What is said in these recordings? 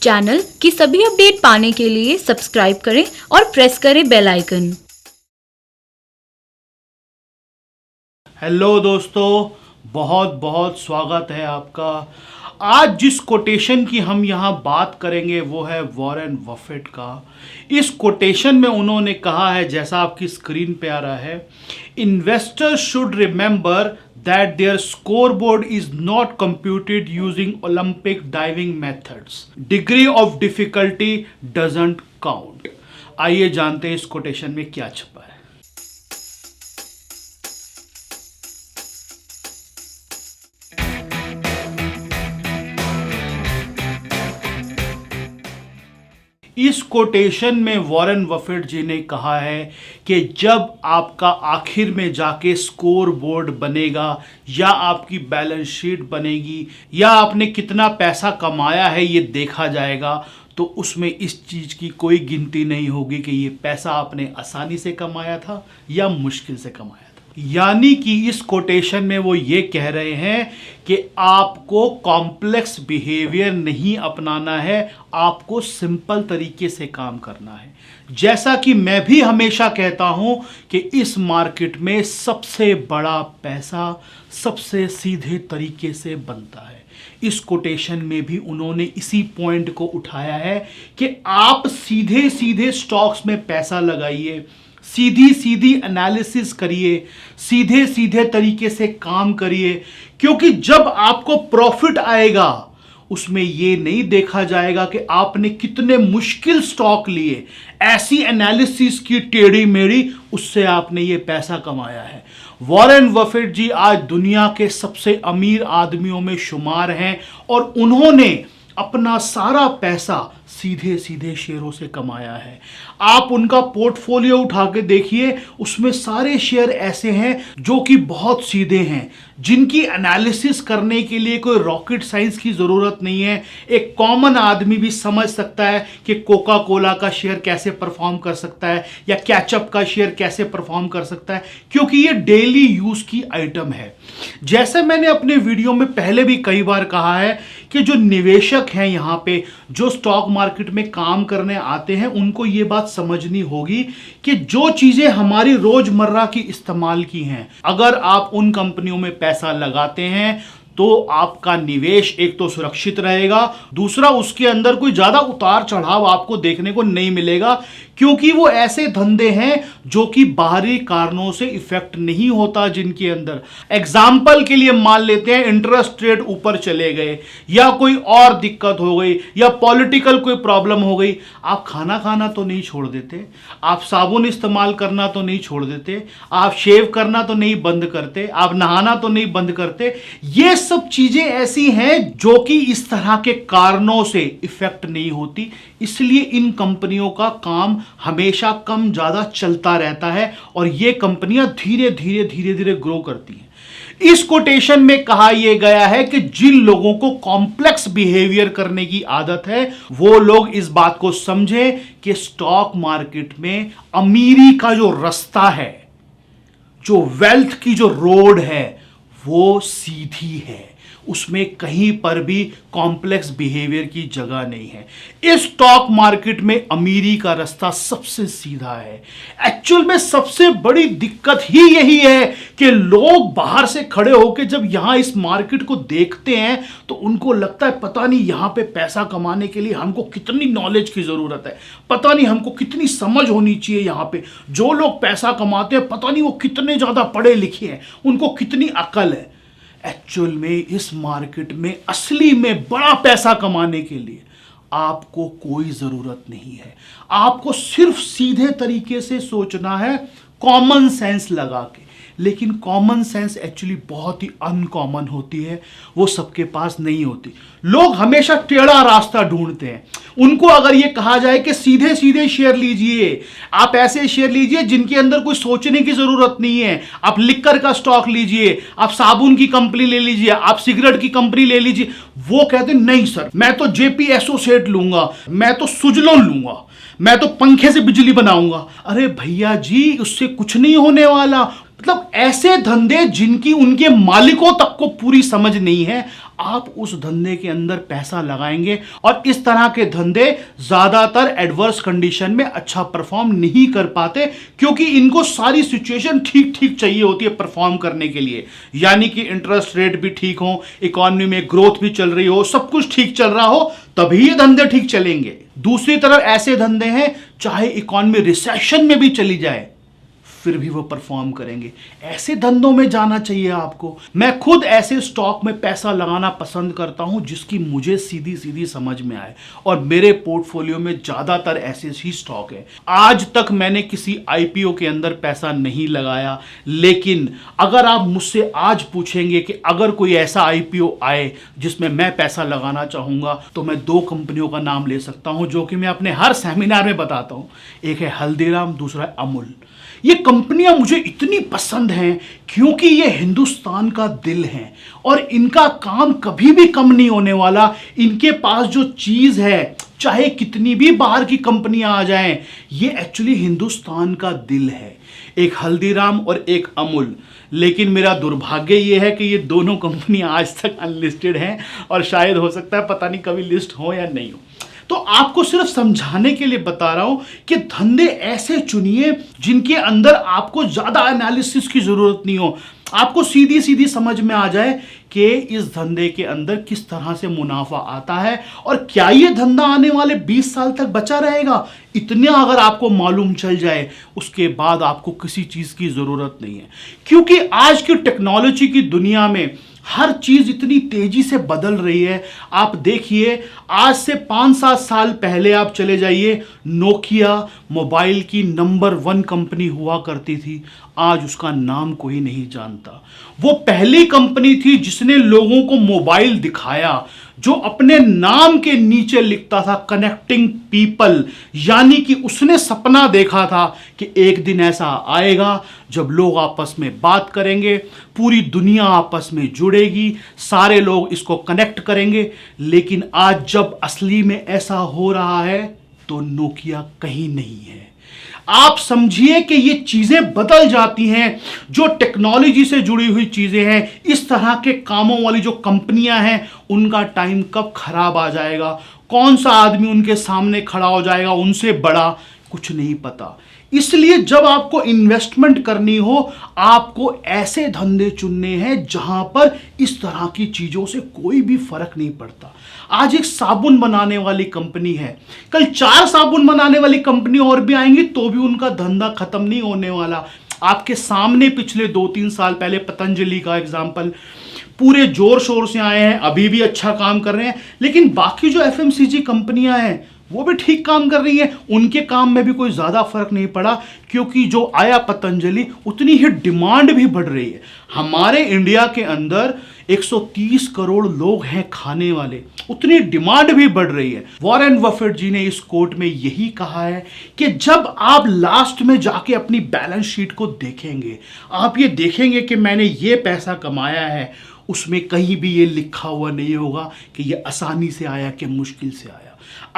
Channel की सभी update पाने के लिए सब्सक्राइब करें और प्रेस करें बेल आइकन। हेलो दोस्तों, बहुत बहुत स्वागत है आपका। आज जिस कोटेशन की हम यहाँ बात करेंगे वो है वॉरेन बफेट का। इस कोटेशन में उन्होंने कहा है, जैसा आपकी स्क्रीन पे आ रहा है, investors should remember that their scoreboard is not computed using Olympic diving methods. Degree of difficulty doesn't count. आइए जानते हैं इस कोटेशन में क्या छपा है। इस कोटेशन में वॉरेन बफेट जी ने कहा है कि जब आपका आखिर में जाके स्कोर बोर्ड बनेगा या आपकी बैलेंस शीट बनेगी या आपने कितना पैसा कमाया है ये देखा जाएगा, तो उसमें इस चीज़ की कोई गिनती नहीं होगी कि ये पैसा आपने आसानी से कमाया था या मुश्किल से कमाया था। यानी कि इस कोटेशन में वो ये कह रहे हैं कि आपको कॉम्प्लेक्स बिहेवियर नहीं अपनाना है, आपको सिंपल तरीके से काम करना है। जैसा कि मैं भी हमेशा कहता हूं कि इस मार्केट में सबसे बड़ा पैसा सबसे सीधे तरीके से बनता है। इस कोटेशन में भी उन्होंने इसी पॉइंट को उठाया है कि आप सीधे सीधे स्टॉक्स में पैसा लगाइए, सीधी सीधी एनालिसिस करिए, सीधे सीधे तरीके से काम करिए, क्योंकि जब आपको प्रॉफिट आएगा उसमें ये नहीं देखा जाएगा कि आपने कितने मुश्किल स्टॉक लिए, ऐसी एनालिसिस की टेढ़ी मेढ़ी, उससे आपने ये पैसा कमाया है। वॉरेन बफेट जी आज दुनिया के सबसे अमीर आदमियों में शुमार हैं और उन्होंने अपना सारा पैसा सीधे सीधे शेयरों से कमाया है। आप उनका पोर्टफोलियो उठा के देखिए, उसमें सारे शेयर ऐसे हैं जो कि बहुत सीधे हैं, जिनकी एनालिसिस करने के लिए कोई रॉकेट साइंस की ज़रूरत नहीं है। एक कॉमन आदमी भी समझ सकता है कि कोका कोला का शेयर कैसे परफॉर्म कर सकता है या कैचअप का शेयर कैसे परफॉर्म कर सकता है, क्योंकि ये डेली यूज़ की आइटम है। जैसे मैंने अपने वीडियो में पहले भी कई बार कहा है कि जो निवेशक हैं यहाँ पे, जो स्टॉक मार्केट में काम करने आते हैं, उनको ये बात समझनी होगी कि जो चीज़ें हमारी रोज़मर्रा की इस्तेमाल की हैं, अगर आप उन कंपनियों में पैसा लगाते हैं तो आपका निवेश एक तो सुरक्षित रहेगा, दूसरा उसके अंदर कोई ज़्यादा उतार चढ़ाव आपको देखने को नहीं मिलेगा, क्योंकि वो ऐसे धंधे हैं जो कि बाहरी कारणों से इफेक्ट नहीं होता जिनके अंदर। एग्जाम्पल के लिए मान लेते हैं इंटरेस्ट रेट ऊपर चले गए या कोई और दिक्कत हो गई या पॉलिटिकल कोई प्रॉब्लम हो गई, आप खाना खाना तो नहीं छोड़ देते, आप साबुन इस्तेमाल करना तो नहीं छोड़ देते, आप शेव करना तो नहीं बंद करते, आप नहाना तो नहीं बंद करते। ये सब चीजें ऐसी हैं जो कि इस तरह के कारणों से इफेक्ट नहीं होती, इसलिए इन कंपनियों का काम हमेशा कम ज्यादा चलता रहता है और ये कंपनियां धीरे धीरे धीरे धीरे ग्रो करती हैं। इस कोटेशन में कहा यह गया है कि जिन लोगों को कॉम्प्लेक्स बिहेवियर करने की आदत है, वो लोग इस बात को समझें कि स्टॉक मार्केट में अमीरी का जो रास्ता है, जो वेल्थ की जो रोड है, वो सीधी है, उसमें कहीं पर भी कॉम्प्लेक्स बिहेवियर की जगह नहीं है। इस स्टॉक मार्केट में अमीरी का रास्ता सबसे सीधा है। एक्चुअल में सबसे बड़ी दिक्कत ही यही है कि लोग बाहर से खड़े होकर जब यहां इस मार्केट को देखते हैं तो उनको लगता है पता नहीं यहां पे पैसा कमाने के लिए हमको कितनी नॉलेज की जरूरत है, पता नहीं हमको कितनी समझ होनी चाहिए। यहां पे जो लोग पैसा कमाते हैं पता नहीं वो कितने ज्यादा पढ़े लिखे हैं, उनको कितनी अकल है। एक्चुअल में इस मार्केट में असली में बड़ा पैसा कमाने के लिए आपको कोई जरूरत नहीं है, आपको सिर्फ सीधे तरीके से सोचना है, कॉमन सेंस लगा के। लेकिन कॉमन सेंस एक्चुअली बहुत ही अनकॉमन होती है, वो सबके पास नहीं होती। लोग हमेशा टेढ़ा रास्ता ढूंढते हैं। उनको अगर ये कहा जाए कि सीधे सीधे शेयर लीजिए, आप ऐसे शेयर लीजिए जिनके अंदर कोई सोचने की जरूरत नहीं है, आप लिक्कर का स्टॉक लीजिए, आप साबुन की कंपनी ले लीजिए, आप सिगरेट की कंपनी ले लीजिए, वो कहते नहीं सर मैं तो जेपी एसोसिएट लूंगा, मैं तो सुजलोन लूंगा, मैं तो पंखे से बिजली बनाऊंगा। अरे भैया जी, उससे कुछ नहीं होने वाला। मतलब ऐसे धंधे जिनकी उनके मालिकों तक को पूरी समझ नहीं है, आप उस धंधे के अंदर पैसा लगाएंगे और इस तरह के धंधे ज्यादातर एडवर्स कंडीशन में अच्छा परफॉर्म नहीं कर पाते, क्योंकि इनको सारी सिचुएशन ठीक ठीक चाहिए होती है परफॉर्म करने के लिए। यानी कि इंटरेस्ट रेट भी ठीक हो, इकोनॉमी में ग्रोथ भी चल रही हो, सब कुछ ठीक चल रहा हो, तभी ये धंधे ठीक चलेंगे। दूसरी तरफ ऐसे धंधे हैं चाहे इकोनॉमी रिसेशन में भी चली जाए फिर भी वो परफॉर्म करेंगे। ऐसे धंधों में जाना चाहिए आपको। मैं खुद ऐसे स्टॉक में पैसा लगाना पसंद करता हूं जिसकी मुझे सीधी सीधी समझ में आए, और मेरे पोर्टफोलियो में ज्यादातर ऐसे ही स्टॉक है। आज तक मैंने किसी आईपीओ के अंदर पैसा नहीं लगाया, लेकिन अगर आप मुझसे आज पूछेंगे कि अगर कोई ऐसा आईपीओ आए जिसमें मैं पैसा लगाना चाहूंगा, तो मैं 2 कंपनियों का नाम ले सकता हूं जो कि मैं अपने हर सेमिनार में बताता हूं। एक है हल्दीराम, दूसरा है अमूल। ये कंपनियां मुझे इतनी पसंद हैं क्योंकि ये हिंदुस्तान का दिल है और इनका काम कभी भी कम नहीं होने वाला। इनके पास जो चीज है, चाहे कितनी भी बाहर की कंपनियां आ जाएं, ये एक्चुअली हिंदुस्तान का दिल है। एक हल्दीराम और एक अमूल। लेकिन मेरा दुर्भाग्य ये है कि ये दोनों कंपनियां आज तक अनलिस्टेड हैं और शायद हो सकता है पता नहीं कभी लिस्ट हो या नहीं हो। तो आपको सिर्फ समझाने के लिए बता रहा हूं कि धंधे ऐसे चुनिए जिनके अंदर आपको ज्यादा एनालिसिस की जरूरत नहीं हो। आपको सीधी सीधी समझ में आ जाए कि इस धंधे के अंदर किस तरह से मुनाफा आता है और क्या ये धंधा आने वाले 20 साल तक बचा रहेगा। इतना अगर आपको मालूम चल जाए, उसके बाद आपको किसी चीज की जरूरत नहीं है, क्योंकि आज की टेक्नोलॉजी की दुनिया में हर चीज इतनी तेजी से बदल रही है। आप देखिए, आज से 5-7 साल पहले आप चले जाइए, नोकिया मोबाइल की नंबर 1 कंपनी हुआ करती थी। आज उसका नाम कोई नहीं जानता। वो पहली कंपनी थी जिसने लोगों को मोबाइल दिखाया, जो अपने नाम के नीचे लिखता था कनेक्टिंग पीपल। यानी कि उसने सपना देखा था कि एक दिन ऐसा आएगा जब लोग आपस में बात करेंगे, पूरी दुनिया आपस में जुड़ेगी, सारे लोग इसको कनेक्ट करेंगे। लेकिन आज जब असली में ऐसा हो रहा है तो नोकिया कहीं नहीं है। आप समझिए कि ये चीजें बदल जाती हैं। जो टेक्नोलॉजी से जुड़ी हुई चीजें हैं, इस तरह के कामों वाली जो कंपनियां हैं, उनका टाइम कब खराब आ जाएगा, कौन सा आदमी उनके सामने खड़ा हो जाएगा उनसे बड़ा, कुछ नहीं पता। इसलिए जब आपको इन्वेस्टमेंट करनी हो, आपको ऐसे धंधे चुनने हैं जहां पर इस तरह की चीजों से कोई भी फर्क नहीं पड़ता। आज एक साबुन बनाने वाली कंपनी है, कल 4 साबुन बनाने वाली कंपनी और भी आएंगी तो भी उनका धंधा खत्म नहीं होने वाला। आपके सामने पिछले 2-3 साल पहले पतंजलि का एग्जाम्पल, पूरे जोर शोर से आए हैं, अभी भी अच्छा काम कर रहे हैं। लेकिन बाकी जो एफएमसीजी कंपनियां हैं वो भी ठीक काम कर रही है, उनके काम में भी कोई ज्यादा फर्क नहीं पड़ा, क्योंकि जो आया पतंजलि उतनी ही डिमांड भी बढ़ रही है। हमारे इंडिया के अंदर 130 करोड़ लोग हैं खाने वाले, उतनी डिमांड भी बढ़ रही है। वॉरेन बफेट जी ने इस कोट में यही कहा है कि जब आप लास्ट में जाके अपनी बैलेंस शीट को देखेंगे, आप ये देखेंगे कि मैंने ये पैसा कमाया है, उसमें कहीं भी ये लिखा हुआ नहीं होगा कि ये आसानी से आया कि मुश्किल से आया,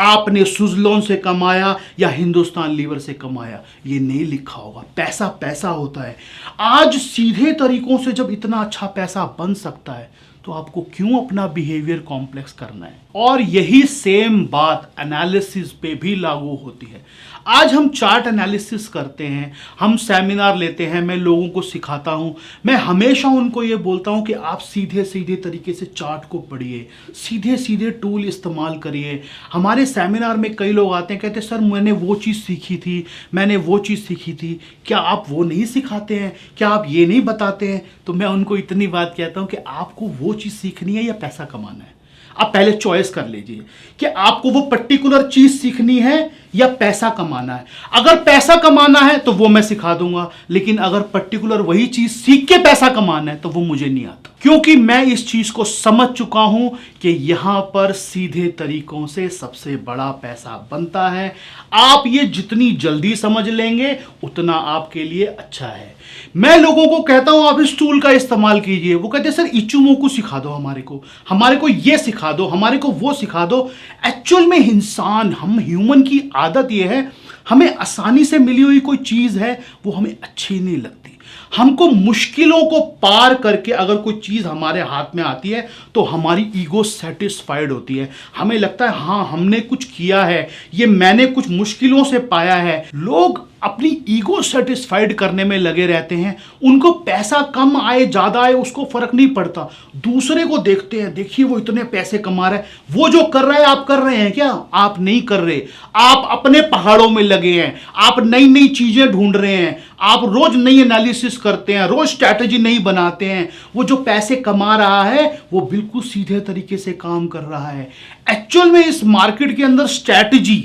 आपने सुजलॉन से कमाया या हिंदुस्तान लीवर से कमाया, ये नहीं लिखा होगा। पैसा पैसा होता है। आज सीधे तरीकों से जब इतना अच्छा पैसा बन सकता है तो आपको क्यों अपना बिहेवियर कॉम्प्लेक्स करना है। और यही सेम बात एनालिसिस पे भी लागू होती है। आज हम चार्ट एनालिसिस करते हैं, हम सेमिनार लेते हैं, मैं लोगों को सिखाता हूं, मैं हमेशा उनको ये बोलता हूं कि आप सीधे सीधे तरीके से चार्ट को पढ़िए, सीधे सीधे टूल इस्तेमाल करिए। हमारे सेमिनार में कई लोग आते हैं, कहते हैं सर मैंने वो चीज़ सीखी थी, मैंने वो चीज़ सीखी थी, क्या आप वो नहीं सिखाते हैं, क्या आप ये नहीं बताते हैं। तो मैं उनको इतनी बात कहता हूं कि आपको वो चीज़ सीखनी है या पैसा कमाना है। आप पहले चॉइस कर लीजिए कि आपको वो पर्टिकुलर चीज सीखनी है या पैसा कमाना है। अगर पैसा कमाना है तो वो मैं सिखा दूंगा, लेकिन अगर पर्टिकुलर वही चीज सीख के पैसा कमाना है तो वो मुझे नहीं आता, क्योंकि मैं इस चीज को समझ चुका हूं कि यहां पर सीधे तरीकों से सबसे बड़ा पैसा बनता है। आप ये जितनी जल्दी समझ लेंगे उतना आपके लिए अच्छा है। मैं लोगों को कहता हूं आप इस टूल का इस्तेमाल कीजिए, वो कहते हैं सर इचुमोकू सिखा दो, हमारे को ये सिखा दो, हमारे को वो सिखा दो। एक्चुअल में इंसान, हम ह्यूमन की आदत ये है, हमें आसानी से मिली हुई कोई चीज है वो हमें अच्छी नहीं लगती। हमको मुश्किलों को पार करके अगर कोई चीज़ हमारे हाथ में आती है तो हमारी ईगो सेटिस्फाइड होती है। हमें लगता है हाँ हमने कुछ किया है, ये मैंने कुछ मुश्किलों से पाया है। लोग अपनी ईगो सेटिस्फाइड करने में लगे रहते हैं। उनको पैसा कम आए ज़्यादा आए उसको फर्क नहीं पड़ता। दूसरे को देखते हैं, देखिए वो इतने पैसे कमा रहा है, वो जो कर रहा है आप कर रहे हैं क्या? आप नहीं कर रहे। आप अपने पहाड़ों में लगे हैं, आप नई नई चीज़ें ढूंढ रहे हैं, आप रोज नई एनालिसिस करते हैं, रोज स्ट्रैटेजी नहीं बनाते हैं। वो जो पैसे कमा रहा है वो बिल्कुल सीधे तरीके से काम कर रहा है। एक्चुअल में इस मार्केट के अंदर स्ट्रैटेजी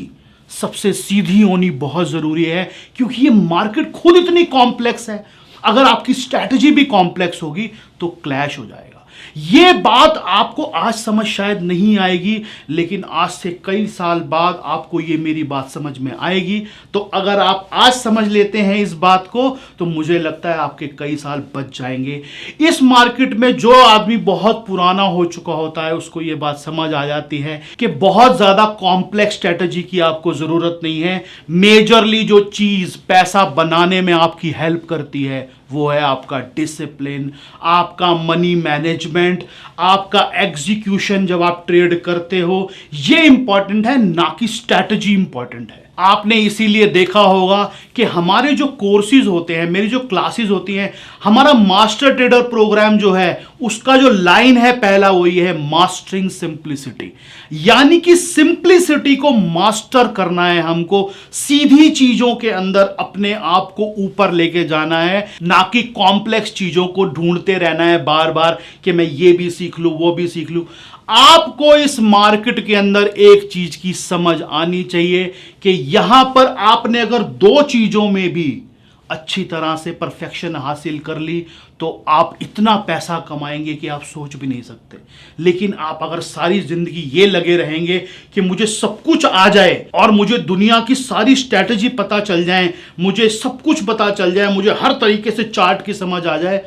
सबसे सीधी होनी बहुत जरूरी है, क्योंकि ये मार्केट खुद इतनी कॉम्प्लेक्स है। अगर आपकी स्ट्रैटेजी भी कॉम्प्लेक्स होगी तो क्लैश हो जाएगा। ये बात आपको आज समझ शायद नहीं आएगी, लेकिन आज से कई साल बाद आपको ये मेरी बात समझ में आएगी। तो अगर आप आज समझ लेते हैं इस बात को तो मुझे लगता है आपके कई साल बच जाएंगे। इस मार्केट में जो आदमी बहुत पुराना हो चुका होता है उसको ये बात समझ आ जाती है कि बहुत ज्यादा कॉम्प्लेक्स स्ट्रेटजी की आपको जरूरत नहीं है। मेजरली जो चीज पैसा बनाने में आपकी हेल्प करती है वो है आपका डिसिप्लिन, आपका मनी मैनेजमेंट, आपका एग्जीक्यूशन। जब आप ट्रेड करते हो ये इंपॉर्टेंट है, ना कि स्ट्रैटेजी इंपॉर्टेंट है। आपने इसीलिए देखा होगा कि हमारे जो कोर्सेज होते हैं, मेरी जो क्लासेस होती हैं, हमारा मास्टर ट्रेडर प्रोग्राम जो है उसका जो लाइन है पहला वो ये है मास्टरिंग सिंप्लिसिटी। यानी कि सिंप्लिसिटी को मास्टर करना है हमको, सीधी चीजों के अंदर अपने आप को ऊपर लेके जाना है, ना कि कॉम्प्लेक्स चीजों को ढूंढते रहना है बार बार कि मैं ये भी सीख लूं वो भी सीख लूं। आपको इस मार्केट के अंदर एक चीज की समझ आनी चाहिए कि यहां पर आपने अगर दो चीजों में भी अच्छी तरह से परफेक्शन हासिल कर ली तो आप इतना पैसा कमाएंगे कि आप सोच भी नहीं सकते। लेकिन आप अगर सारी जिंदगी ये लगे रहेंगे कि मुझे सब कुछ आ जाए और मुझे दुनिया की सारी स्ट्रैटेजी पता चल जाए, मुझे सब कुछ पता चल जाए, मुझे हर तरीके से चार्ट की समझ आ जाए,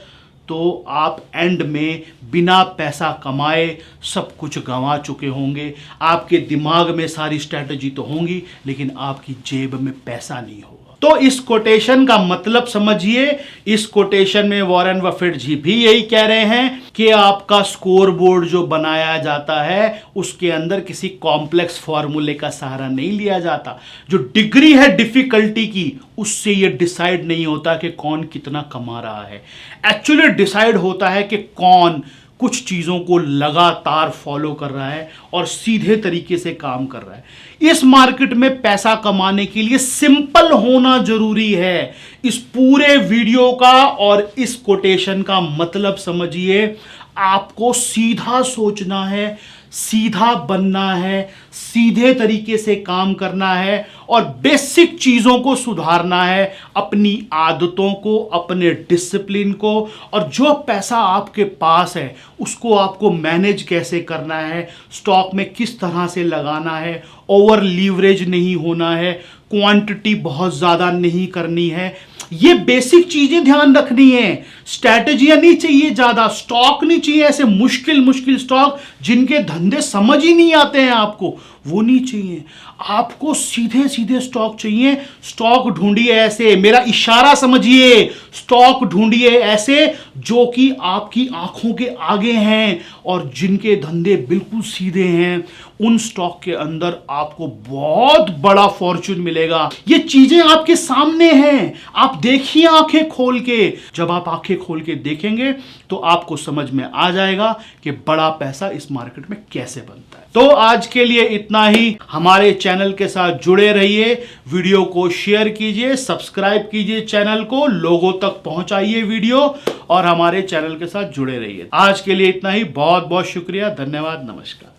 तो आप एंड में बिना पैसा कमाए सब कुछ गंवा चुके होंगे। आपके दिमाग में सारी स्ट्रैटेजी तो होंगी लेकिन आपकी जेब में पैसा नहीं होगा। तो इस कोटेशन का मतलब समझिए। इस कोटेशन में वॉरेन बफेट जी भी यही कह रहे हैं कि आपका स्कोर बोर्ड जो बनाया जाता है उसके अंदर किसी कॉम्प्लेक्स फॉर्मूले का सहारा नहीं लिया जाता। जो डिग्री है डिफिकल्टी की उससे ये डिसाइड नहीं होता कि कौन कितना कमा रहा है। एक्चुअली डिसाइड होता है कि कौन कुछ चीज़ों को लगातार फॉलो कर रहा है और सीधे तरीके से काम कर रहा है। इस मार्केट में पैसा कमाने के लिए सिंपल होना जरूरी है। इस पूरे वीडियो का और इस कोटेशन का मतलब समझिए। आपको सीधा सोचना है, सीधा बनना है, सीधे तरीके से काम करना है और बेसिक चीज़ों को सुधारना है, अपनी आदतों को, अपने डिसिप्लिन को, और जो पैसा आपके पास है उसको आपको मैनेज कैसे करना है, स्टॉक में किस तरह से लगाना है, ओवर लीवरेज नहीं होना है, क्वांटिटी बहुत ज़्यादा नहीं करनी है। ये बेसिक चीजें ध्यान रखनी है। स्ट्रैटेजियां नहीं चाहिए ज्यादा, स्टॉक नहीं चाहिए ऐसे मुश्किल मुश्किल स्टॉक जिनके धंधे समझ ही नहीं आते हैं आपको, वो नहीं चाहिए। आपको सीधे सीधे स्टॉक चाहिए। स्टॉक ढूंढिए ऐसे, मेरा इशारा समझिए, स्टॉक ढूंढिए ऐसे जो कि आपकी आंखों के आगे हैं और जिनके धंधे बिल्कुल सीधे हैं। उन स्टॉक के अंदर आपको बहुत बड़ा फॉर्चून मिलेगा। ये चीजें आपके सामने हैं, आप देखिए आंखें खोल के। जब आप आंखें खोल के देखेंगे तो आपको समझ में आ जाएगा कि बड़ा पैसा इस मार्केट में कैसे बनता है। तो आज के लिए इतना ही। हमारे चैनल के साथ जुड़े रहिए, वीडियो को शेयर कीजिए, सब्सक्राइब कीजिए चैनल को, लोगों तक पहुंचाइए वीडियो और हमारे चैनल के साथ जुड़े रहिए। आज के लिए इतना ही। बहुत बहुत शुक्रिया, धन्यवाद, नमस्कार।